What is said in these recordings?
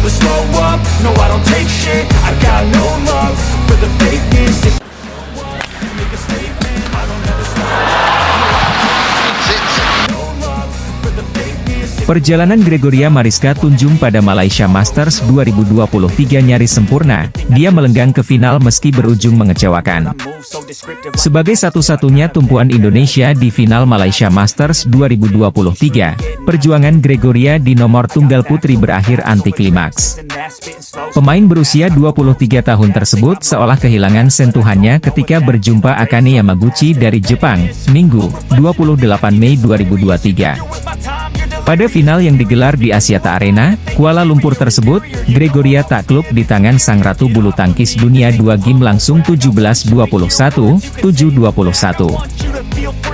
never slow up, no I don't take shit. I got no love for the fakeness. Make a statement, I don't ever stop. No love for the fakeness. Perjalanan Gregoria Mariska Tunjung pada Malaysia Masters 2023 nyaris sempurna. Dia melenggang ke final meski berujung mengecewakan. Sebagai satu-satunya tumpuan Indonesia di final Malaysia Masters 2023, perjuangan Gregoria di nomor tunggal putri berakhir anti-klimaks. Pemain berusia 23 tahun tersebut seolah kehilangan sentuhannya ketika berjumpa Akane Yamaguchi dari Jepang, Minggu, 28 Mei 2023. Pada final yang digelar di Axiata Arena, Kuala Lumpur tersebut, Gregoria takluk di tangan sang ratu bulu tangkis dunia 2 game langsung 17-21, 7-21.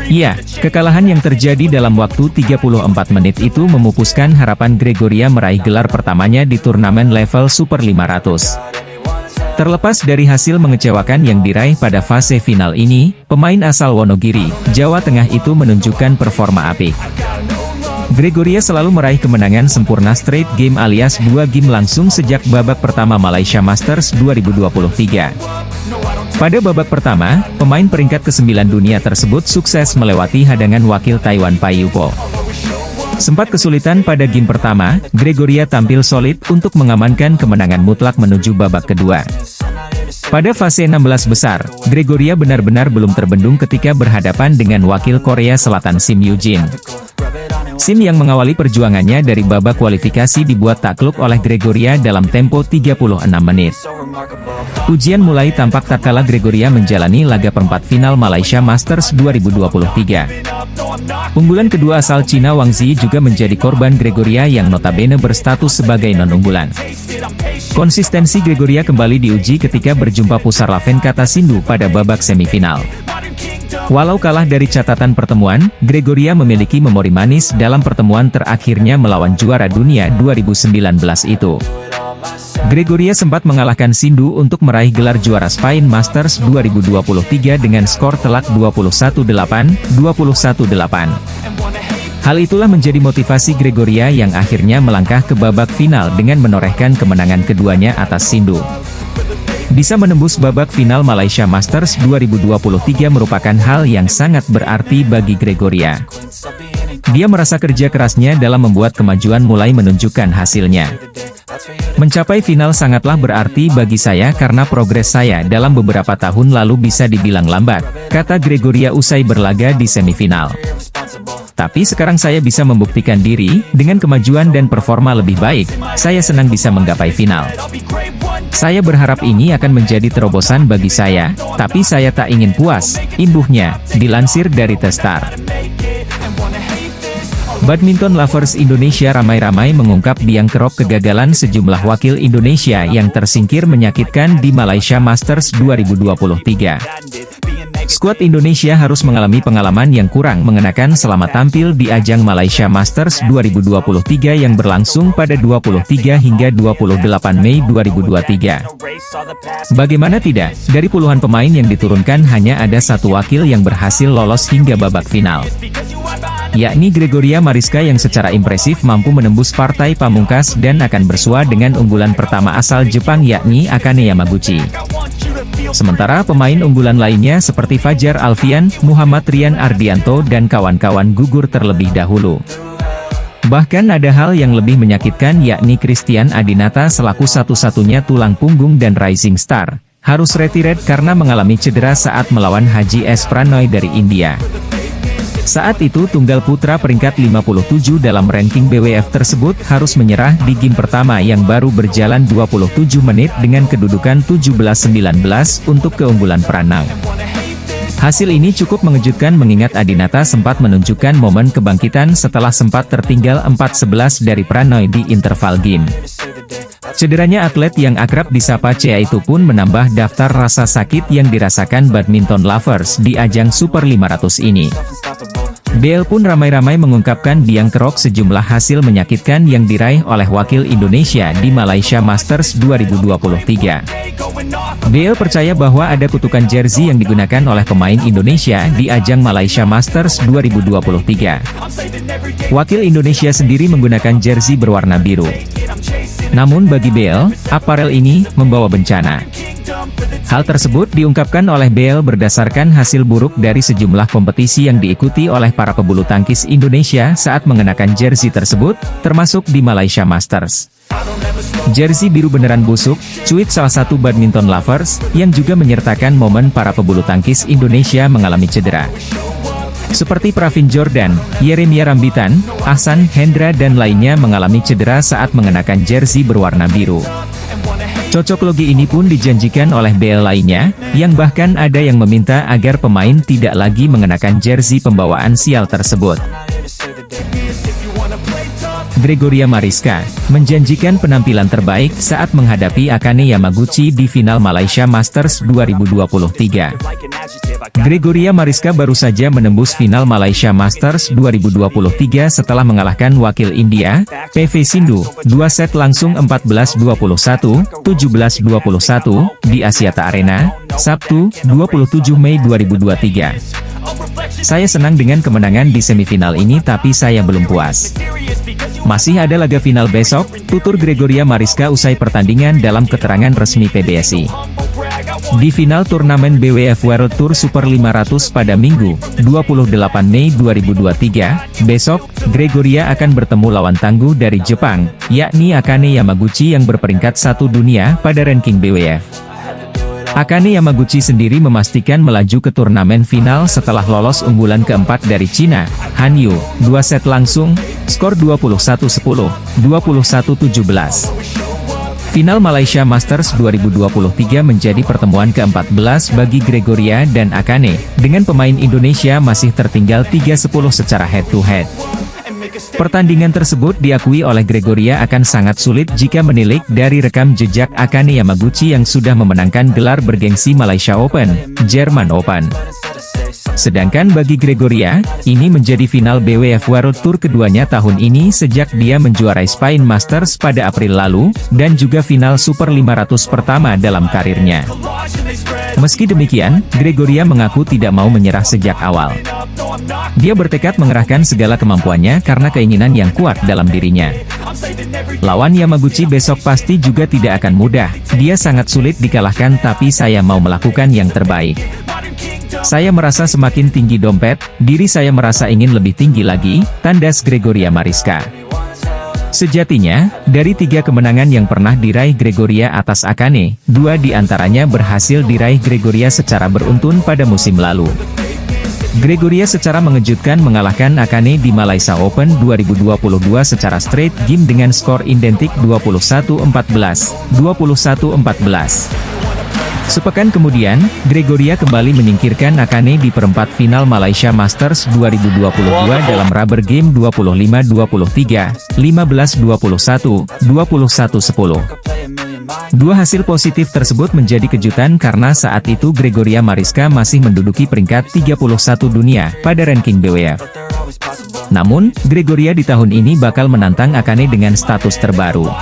Iya, kekalahan yang terjadi dalam waktu 34 menit itu memupuskan harapan Gregoria meraih gelar pertamanya di turnamen level Super 500. Terlepas dari hasil mengecewakan yang diraih pada fase final ini, pemain asal Wonogiri, Jawa Tengah itu menunjukkan performa apik. Gregoria selalu meraih kemenangan sempurna straight game alias 2 game langsung sejak babak pertama Malaysia Masters 2023. Pada babak pertama, pemain peringkat ke-9 dunia tersebut sukses melewati hadangan wakil Taiwan Pai Yupo. Sempat kesulitan pada game pertama, Gregoria tampil solid untuk mengamankan kemenangan mutlak menuju babak kedua. Pada fase 16 besar, Gregoria benar-benar belum terbendung ketika berhadapan dengan wakil Korea Selatan Sim Yoo-jin. Sim yang mengawali perjuangannya dari babak kualifikasi dibuat takluk oleh Gregoria dalam tempo 36 menit. Ujian mulai tampak tatkala Gregoria menjalani laga perempat final Malaysia Masters 2023. Unggulan kedua asal Cina Wang Zi juga menjadi korban Gregoria yang notabene berstatus sebagai non-unggulan. Konsistensi Gregoria kembali diuji ketika berjumpa Pusarlaven Katasindu pada babak semifinal. Walau kalah dari catatan pertemuan, Gregoria memiliki memori manis dalam pertemuan terakhirnya melawan juara dunia 2019 itu. Gregoria sempat mengalahkan Sindu untuk meraih gelar juara Spain Masters 2023 dengan skor telak 21-8, 21-8. Hal itulah menjadi motivasi Gregoria yang akhirnya melangkah ke babak final dengan menorehkan kemenangan keduanya atas Sindu. Bisa menembus babak final Malaysia Masters 2023 merupakan hal yang sangat berarti bagi Gregoria. Dia merasa kerja kerasnya dalam membuat kemajuan mulai menunjukkan hasilnya. Mencapai final sangatlah berarti bagi saya karena progres saya dalam beberapa tahun lalu bisa dibilang lambat, kata Gregoria usai berlaga di semifinal. Tapi sekarang saya bisa membuktikan diri, dengan kemajuan dan performa lebih baik, saya senang bisa menggapai final. Saya berharap ini akan menjadi terobosan bagi saya, tapi saya tak ingin puas, imbuhnya, dilansir dari The Star. Badminton lovers Indonesia ramai-ramai mengungkap biang kerok kegagalan sejumlah wakil Indonesia yang tersingkir menyakitkan di Malaysia Masters 2023. Skuad Indonesia harus mengalami pengalaman yang kurang mengenakan selama tampil di ajang Malaysia Masters 2023 yang berlangsung pada 23 hingga 28 Mei 2023. Bagaimana tidak, dari puluhan pemain yang diturunkan hanya ada satu wakil yang berhasil lolos hingga babak final. Yakni Gregoria Mariska yang secara impresif mampu menembus partai pamungkas dan akan bersua dengan unggulan pertama asal Jepang yakni Akane Yamaguchi. Sementara pemain unggulan lainnya seperti Fajar Alfian, Muhammad Rian Ardianto dan kawan-kawan gugur terlebih dahulu. Bahkan ada hal yang lebih menyakitkan yakni Christian Adinata selaku satu-satunya tulang punggung dan rising star, harus retired karena mengalami cedera saat melawan Haji S. Pranoy dari India. Saat itu tunggal putra peringkat 57 dalam ranking BWF tersebut harus menyerah di game pertama yang baru berjalan 27 menit dengan kedudukan 17-19 untuk keunggulan Pranoy. Hasil ini cukup mengejutkan mengingat Adinata sempat menunjukkan momen kebangkitan setelah sempat tertinggal 4-11 dari Pranoy di interval game. Cederanya atlet yang akrab disapa Cea itu pun menambah daftar rasa sakit yang dirasakan badminton lovers di ajang Super 500 ini. BL pun ramai-ramai mengungkapkan biang kerok sejumlah hasil menyakitkan yang diraih oleh wakil Indonesia di Malaysia Masters 2023. BL percaya bahwa ada kutukan jersey yang digunakan oleh pemain Indonesia di ajang Malaysia Masters 2023. Wakil Indonesia sendiri menggunakan jersey berwarna biru. Namun bagi Bale, aparel ini membawa bencana. Hal tersebut diungkapkan oleh Bale berdasarkan hasil buruk dari sejumlah kompetisi yang diikuti oleh para pebulu tangkis Indonesia saat mengenakan jersey tersebut, termasuk di Malaysia Masters. Jersey biru beneran busuk, cuit salah satu badminton lovers, yang juga menyertakan momen para pebulu tangkis Indonesia mengalami cedera. Seperti Pravin Jordan, Yeremia Rambitan, Ahsan Hendra dan lainnya mengalami cedera saat mengenakan jersey berwarna biru. Cocok logi ini pun dijanjikan oleh Bale lainnya, yang bahkan ada yang meminta agar pemain tidak lagi mengenakan jersey pembawaan sial tersebut. Gregoria Mariska menjanjikan penampilan terbaik saat menghadapi Akane Yamaguchi di final Malaysia Masters 2023. Gregoria Mariska baru saja menembus final Malaysia Masters 2023 setelah mengalahkan wakil India, PV Sindhu, 2 set langsung 14-21, 17-21, di Axiata Arena, Sabtu, 27 Mei 2023. Saya senang dengan kemenangan di semifinal ini tapi saya belum puas. Masih ada laga final besok, tutur Gregoria Mariska usai pertandingan dalam keterangan resmi PBSI. Di final turnamen BWF World Tour Super 500 pada Minggu, 28 Mei 2023, besok, Gregoria akan bertemu lawan tangguh dari Jepang, yakni Akane Yamaguchi yang berperingkat 1 dunia pada ranking BWF. Akane Yamaguchi sendiri memastikan melaju ke turnamen final setelah lolos unggulan keempat dari Cina, Han Yu, 2 set langsung, skor 21-10, 21-17. Final Malaysia Masters 2023 menjadi pertemuan ke-14 bagi Gregoria dan Akane, dengan pemain Indonesia masih tertinggal 3-10 secara head-to-head. Pertandingan tersebut diakui oleh Gregoria akan sangat sulit jika menilik dari rekam jejak Akane Yamaguchi yang sudah memenangkan gelar bergengsi Malaysia Open, German Open. Sedangkan bagi Gregoria, ini menjadi final BWF World Tour keduanya tahun ini sejak dia menjuarai Spain Masters pada April lalu, dan juga final Super 500 pertama dalam karirnya. Meski demikian, Gregoria mengaku tidak mau menyerah sejak awal. Dia bertekad mengerahkan segala kemampuannya karena keinginan yang kuat dalam dirinya. Lawan Yamaguchi besok pasti juga tidak akan mudah, dia sangat sulit dikalahkan tapi saya mau melakukan yang terbaik. Saya merasa semakin tinggi dompet, diri saya merasa ingin lebih tinggi lagi, tandas Gregoria Mariska. Sejatinya, dari 3 kemenangan yang pernah diraih Gregoria atas Akane, 2 diantaranya berhasil diraih Gregoria secara beruntun pada musim lalu. Gregoria secara mengejutkan mengalahkan Akane di Malaysia Open 2022 secara straight game dengan skor identik 21-14, 21-14. Sepekan kemudian, Gregoria kembali menyingkirkan Akane di perempat final Malaysia Masters 2022 dalam rubber game 25-23, 15-21, 21-10. Dua hasil positif tersebut menjadi kejutan karena saat itu Gregoria Mariska masih menduduki peringkat 31 dunia pada ranking BWF. Namun, Gregoria di tahun ini bakal menantang Akane dengan status terbaru.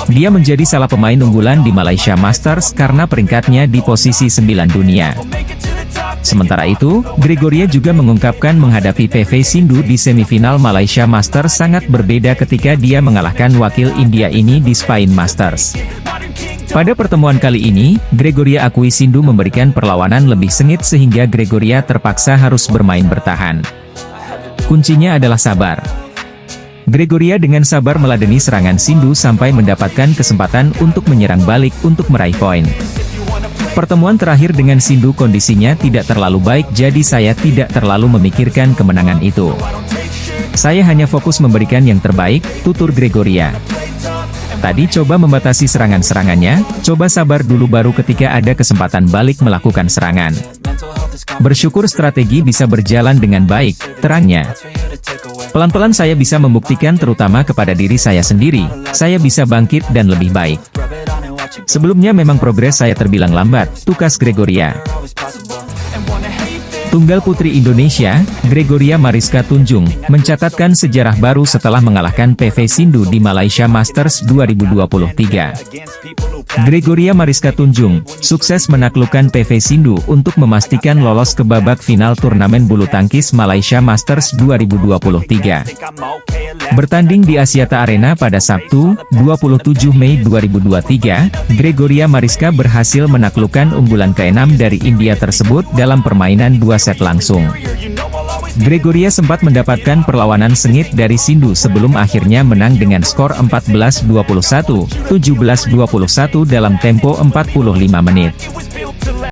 Dia menjadi salah pemain unggulan di Malaysia Masters karena peringkatnya di posisi 9 dunia. Sementara itu, Gregoria juga mengungkapkan menghadapi PV Sindhu di semifinal Malaysia Masters sangat berbeda ketika dia mengalahkan wakil India ini di Spain Masters. Pada pertemuan kali ini, Gregoria akui Sindhu memberikan perlawanan lebih sengit sehingga Gregoria terpaksa harus bermain bertahan. Kuncinya adalah sabar. Gregoria dengan sabar meladeni serangan Sindhu sampai mendapatkan kesempatan untuk menyerang balik untuk meraih poin. Pertemuan terakhir dengan Sindhu kondisinya tidak terlalu baik jadi saya tidak terlalu memikirkan kemenangan itu. Saya hanya fokus memberikan yang terbaik, tutur Gregoria. Tadi coba membatasi serangan-serangannya, coba sabar dulu baru ketika ada kesempatan balik melakukan serangan. Bersyukur strategi bisa berjalan dengan baik, terangnya. Pelan-pelan saya bisa membuktikan terutama kepada diri saya sendiri, saya bisa bangkit dan lebih baik. Sebelumnya memang progres saya terbilang lambat, tukas Gregoria. Tunggal putri Indonesia, Gregoria Mariska Tunjung, mencatatkan sejarah baru setelah mengalahkan PV Sindhu di Malaysia Masters 2023. Gregoria Mariska Tunjung, sukses menaklukkan PV Sindhu untuk memastikan lolos ke babak final turnamen bulu tangkis Malaysia Masters 2023. Bertanding di Axiata Arena pada Sabtu, 27 Mei 2023, Gregoria Mariska berhasil menaklukkan unggulan ke-6 dari India tersebut dalam permainan 2 set langsung. Gregoria sempat mendapatkan perlawanan sengit dari Sindhu sebelum akhirnya menang dengan skor 14-21, 17-21 dalam tempo 45 menit.